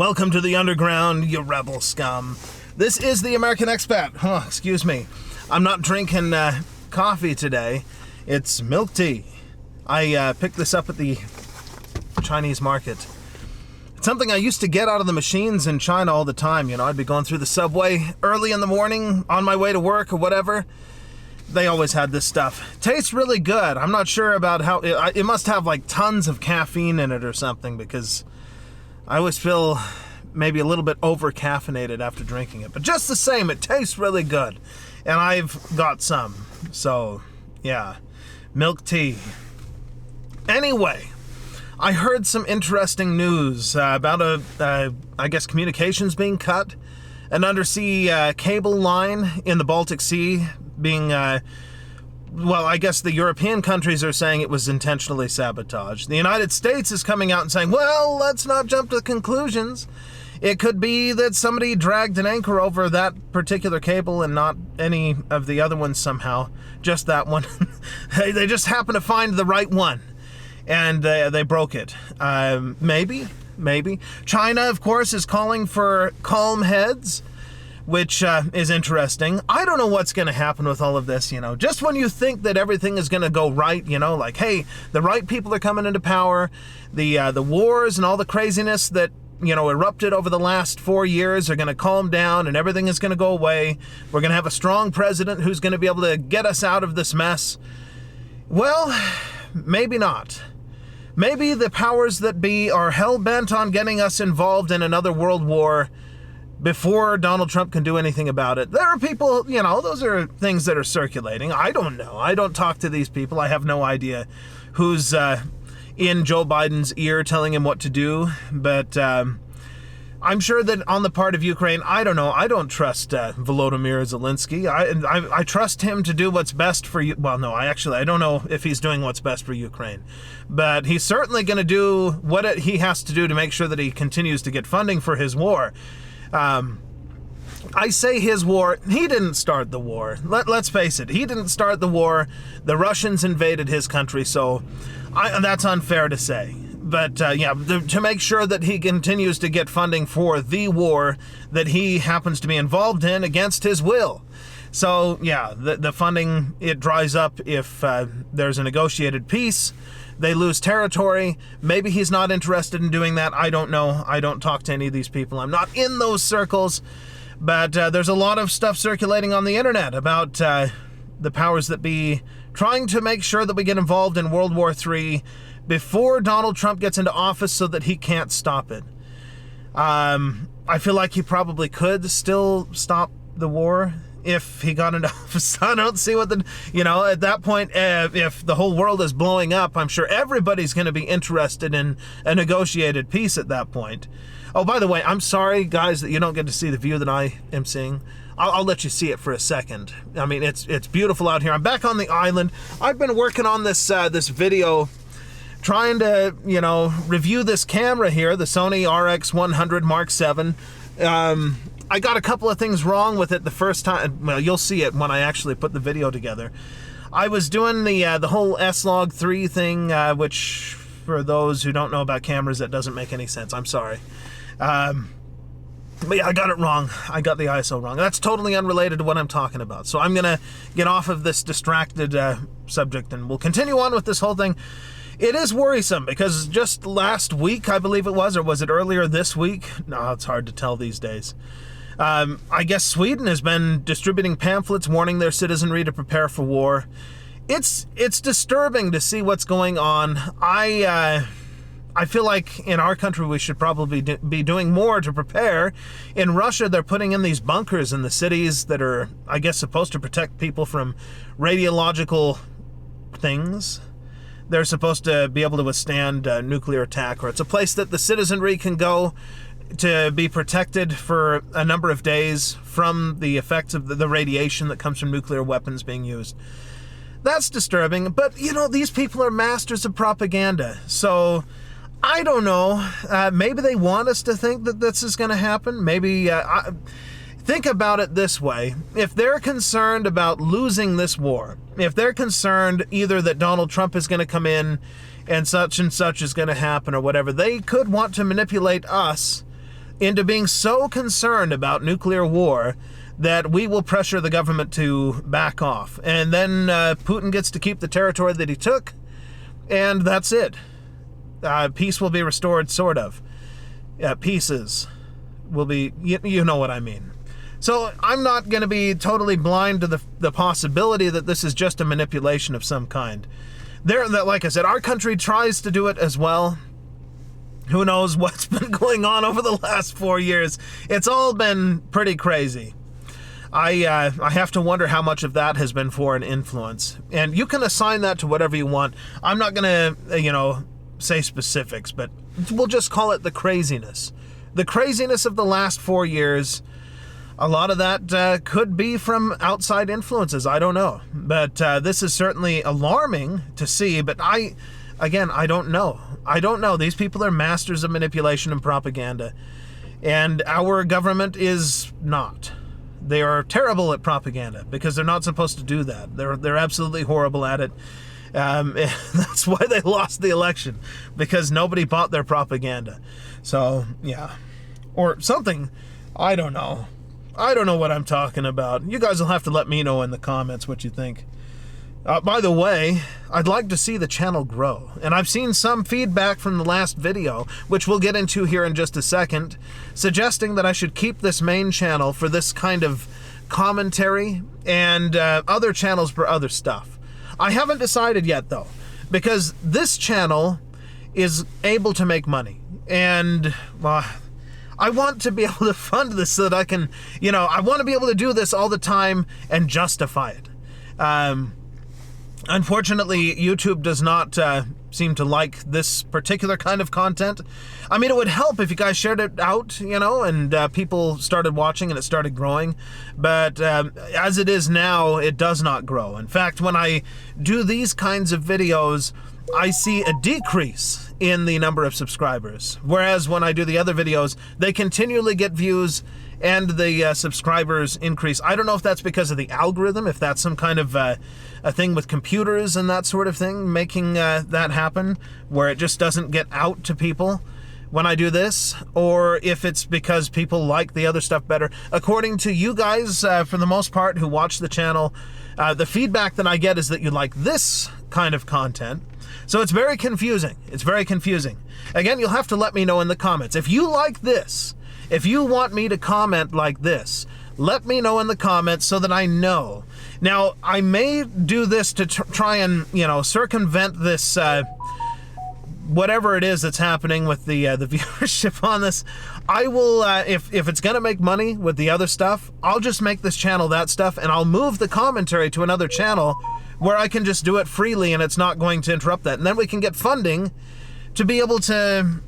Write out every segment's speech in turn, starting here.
Welcome to the underground, you rebel scum. This is the American Expat. Oh, excuse me. I'm not drinking coffee today. It's milk tea. I picked this up at the Chinese market. It's something I used to get out of the machines in China all the time. You know, I'd be going through the subway early in the morning on my way to work or whatever. They always had this stuff. Tastes really good. I'm not sure about how... It must have like tons of caffeine in it or something, because I always feel maybe a little bit over-caffeinated after drinking it. But just the same, it tastes really good. And I've got some. So, yeah. Milk tea. Anyway, I heard some interesting news about I guess, communications being cut. An undersea cable line in the Baltic Sea being... well, I guess the European countries are saying it was intentionally sabotaged. The United States is coming out and saying, well, let's not jump to conclusions. It could be that somebody dragged an anchor over that particular cable and not any of the other ones somehow. Just that one. They just happened to find the right one. And they broke it. Maybe. China, of course, is calling for calm heads, which is interesting. I don't know what's going to happen with all of this, you know. Just when you think that everything is going to go right, you know, like, hey, the right people are coming into power, the wars and all the craziness that, you know, erupted over the last 4 years are going to calm down and everything is going to go away. We're going to have a strong president who's going to be able to get us out of this mess. Well, maybe not. Maybe the powers that be are hell-bent on getting us involved in another world war before Donald Trump can do anything about it. There are people, you know, those are things that are circulating. I don't know. I don't talk to these people. I have no idea who's in Joe Biden's ear telling him what to do. But I'm sure that on the part of Ukraine, I don't know. I don't trust Volodymyr Zelensky. I trust him to do what's best for you. Well, no, I don't know if he's doing what's best for Ukraine. But he's certainly going to do what he has to do to make sure that he continues to get funding for his war. I say his war. He didn't start the war. Let's face it. He didn't start the war. The Russians invaded his country, so that's unfair to say. But, yeah, to make sure that he continues to get funding for the war that he happens to be involved in against his will. So, yeah, the funding, it dries up if there's a negotiated peace. They lose territory. Maybe he's not interested in doing that. I don't know. I don't talk to any of these people. I'm not in those circles. But there's a lot of stuff circulating on the internet about the powers that be trying to make sure that we get involved in World War III before Donald Trump gets into office so that he can't stop it. I feel like he probably could still stop the war if he got into office. I don't see what at that point, if the whole world is blowing up, I'm sure everybody's going to be interested in a negotiated peace at that point. Oh, by the way, I'm sorry, guys, that you don't get to see the view that I am seeing. I'll let you see it for a second. I mean, it's beautiful out here. I'm back on the island. I've been working on this video, trying to, review this camera here, the Sony RX100 Mark VII. I got a couple of things wrong with it the first time. Well, you'll see it when I actually put the video together. I was doing the whole S-Log 3 thing, which, for those who don't know about cameras, that doesn't make any sense. I'm sorry. But yeah, I got it wrong. I got the ISO wrong. That's totally unrelated to what I'm talking about. So I'm going to get off of this distracted subject, and we'll continue on with this whole thing. It is worrisome because just last week, I believe it was, or was it earlier this week? No, it's hard to tell these days. I guess Sweden has been distributing pamphlets warning their citizenry to prepare for war. It's disturbing to see what's going on. I feel like in our country we should probably be doing more to prepare. In Russia, they're putting in these bunkers in the cities that are, I guess, supposed to protect people from radiological things. They're supposed to be able to withstand nuclear attack, or it's a place that the citizenry can go to be protected for a number of days from the effects of the radiation that comes from nuclear weapons being used. That's disturbing, but, these people are masters of propaganda, so I don't know. Maybe they want us to think that this is going to happen. Maybe, think about it this way. If they're concerned about losing this war, if they're concerned either that Donald Trump is going to come in and such is going to happen or whatever, they could want to manipulate us into being so concerned about nuclear war that we will pressure the government to back off. And then Putin gets to keep the territory that he took, and that's it. Peace will be restored, sort of. Pieces will be, you know what I mean. So I'm not going to be totally blind to the possibility that this is just a manipulation of some kind. Like I said, our country tries to do it as well. Who knows what's been going on over the last 4 years. It's all been pretty crazy. I have to wonder how much of that has been foreign influence. And you can assign that to whatever you want. I'm not going to, say specifics, but we'll just call it the craziness. The craziness of the last 4 years. A lot of that could be from outside influences. I don't know. But this is certainly alarming to see. But I don't know. I don't know. These people are masters of manipulation and propaganda. And our government is not. They are terrible at propaganda because they're not supposed to do that. They're absolutely horrible at it. That's why they lost the election, because nobody bought their propaganda. So, yeah. Or something. I don't know. I don't know what I'm talking about. You guys will have to let me know in the comments what you think. By the way, I'd like to see the channel grow. And I've seen some feedback from the last video, which we'll get into here in just a second, suggesting that I should keep this main channel for this kind of commentary and other channels for other stuff. I haven't decided yet, though, because this channel is able to make money. And, well, I want to be able to fund this so that I can, I want to be able to do this all the time and justify it. Unfortunately, YouTube does not seem to like this particular kind of content. I mean, it would help if you guys shared it out, and people started watching and it started growing. But as it is now, it does not grow. In fact, when I do these kinds of videos, I see a decrease in the number of subscribers. Whereas when I do the other videos, they continually get views and the subscribers increase. I don't know if that's because of the algorithm, if that's some kind of a thing with computers and that sort of thing, making that happen, where it just doesn't get out to people when I do this, or if it's because people like the other stuff better. According to you guys, for the most part, who watch the channel, the feedback that I get is that you like this kind of content. So it's very confusing. It's very confusing. Again, you'll have to let me know in the comments. If you like this, if you want me to comment like this, let me know in the comments so that I know. Now, I may do this to try and, circumvent this, whatever it is that's happening with the viewership on this. I will, if it's going to make money with the other stuff, I'll just make this channel that stuff, and I'll move the commentary to another channel where I can just do it freely and it's not going to interrupt that. And then we can get funding to be able to,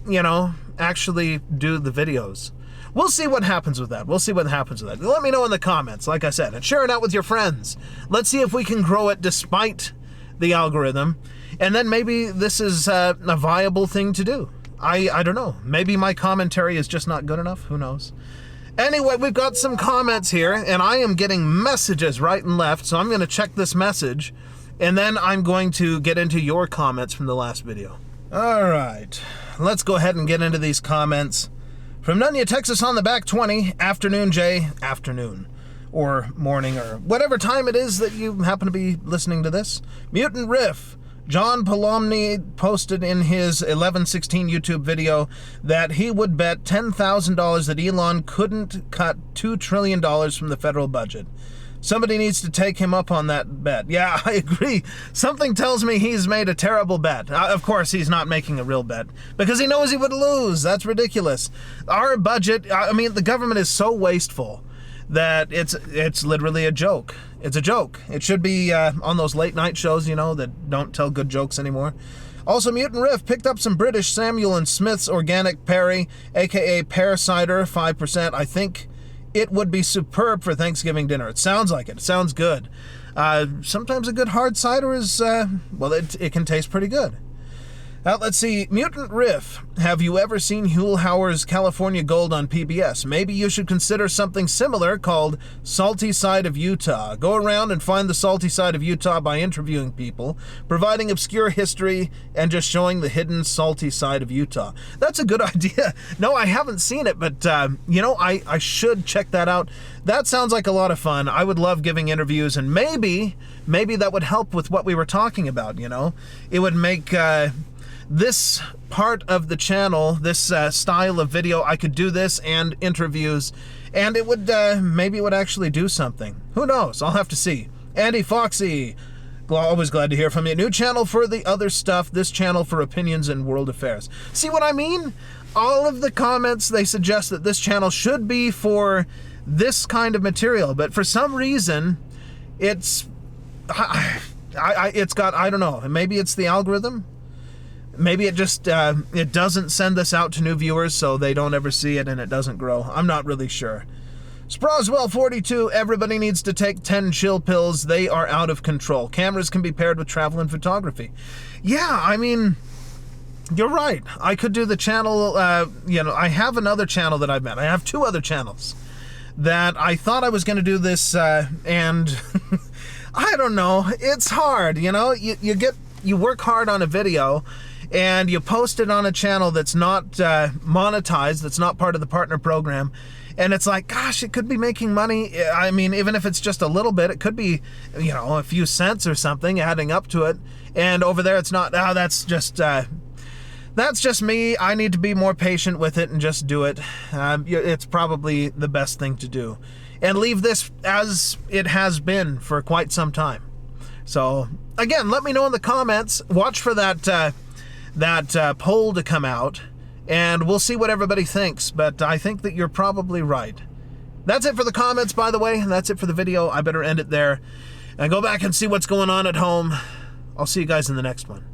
actually do the videos. We'll see what happens with that. Let me know in the comments, like I said, and share it out with your friends. Let's see if we can grow it despite the algorithm. And then maybe this is a viable thing to do. I don't know. Maybe my commentary is just not good enough. Who knows? Anyway, we've got some comments here, and I am getting messages right and left, so I'm going to check this message, and then I'm going to get into your comments from the last video. All right. Let's go ahead and get into these comments. From Nunya, Texas on the back 20, afternoon, Jay, afternoon, or morning, or whatever time it is that you happen to be listening to this. Mutant Riff, John Palomni posted in his 11/16 YouTube video that he would bet $10,000 that Elon couldn't cut $2 trillion from the federal budget. Somebody needs to take him up on that bet. Yeah, I agree. Something tells me he's made a terrible bet. Of course, he's not making a real bet because he knows he would lose. That's ridiculous. Our budget, the government is so wasteful that it's literally a joke. It's a joke. It should be on those late night shows, that don't tell good jokes anymore. Also, Mutant Riff picked up some British Samuel and Smith's Organic Perry, aka Pear Cider, 5%. I think it would be superb for Thanksgiving dinner. It sounds like it. It sounds good. Sometimes a good hard cider is, it can taste pretty good. Let's see. Mutant Riff. Have you ever seen Huell Hauer's California Gold on PBS? Maybe you should consider something similar called Salty Side of Utah. Go around and find the salty side of Utah by interviewing people, providing obscure history, and just showing the hidden salty side of Utah. That's a good idea. No, I haven't seen it, but, I should check that out. That sounds like a lot of fun. I would love giving interviews, and maybe that would help with what we were talking about, It would make... this part of the channel, this style of video, I could do this and interviews, and it would, maybe it would actually do something. Who knows? I'll have to see. Andy Foxy, always glad to hear from you. New channel for the other stuff, this channel for opinions and world affairs. See what I mean? All of the comments, they suggest that this channel should be for this kind of material, but for some reason, it's got, I don't know, maybe it's the algorithm? Maybe it just, it doesn't send this out to new viewers, so they don't ever see it and it doesn't grow. I'm not really sure. Sproswell42, everybody needs to take 10 chill pills. They are out of control. Cameras can be paired with travel and photography. Yeah, I mean, you're right. I could do the channel, I have another channel that I've met. I have 2 other channels that I thought I was going to do this, and I don't know. It's hard, you work hard on a video, and you post it on a channel that's not monetized, that's not part of the partner program, and it's like, gosh, it could be making money. I mean, even if it's just a little bit, it could be, a few cents or something adding up to it, and over there it's not. That's just me. I need to be more patient with it and just do it. It's probably the best thing to do, and leave this as it has been for quite some time. So, again, let me know in the comments. Watch for that poll to come out, and we'll see what everybody thinks. But I think that you're probably right. That's it for the comments, by the way. That's it for the video. I better end it there and go back and see what's going on at home. I'll see you guys in the next one.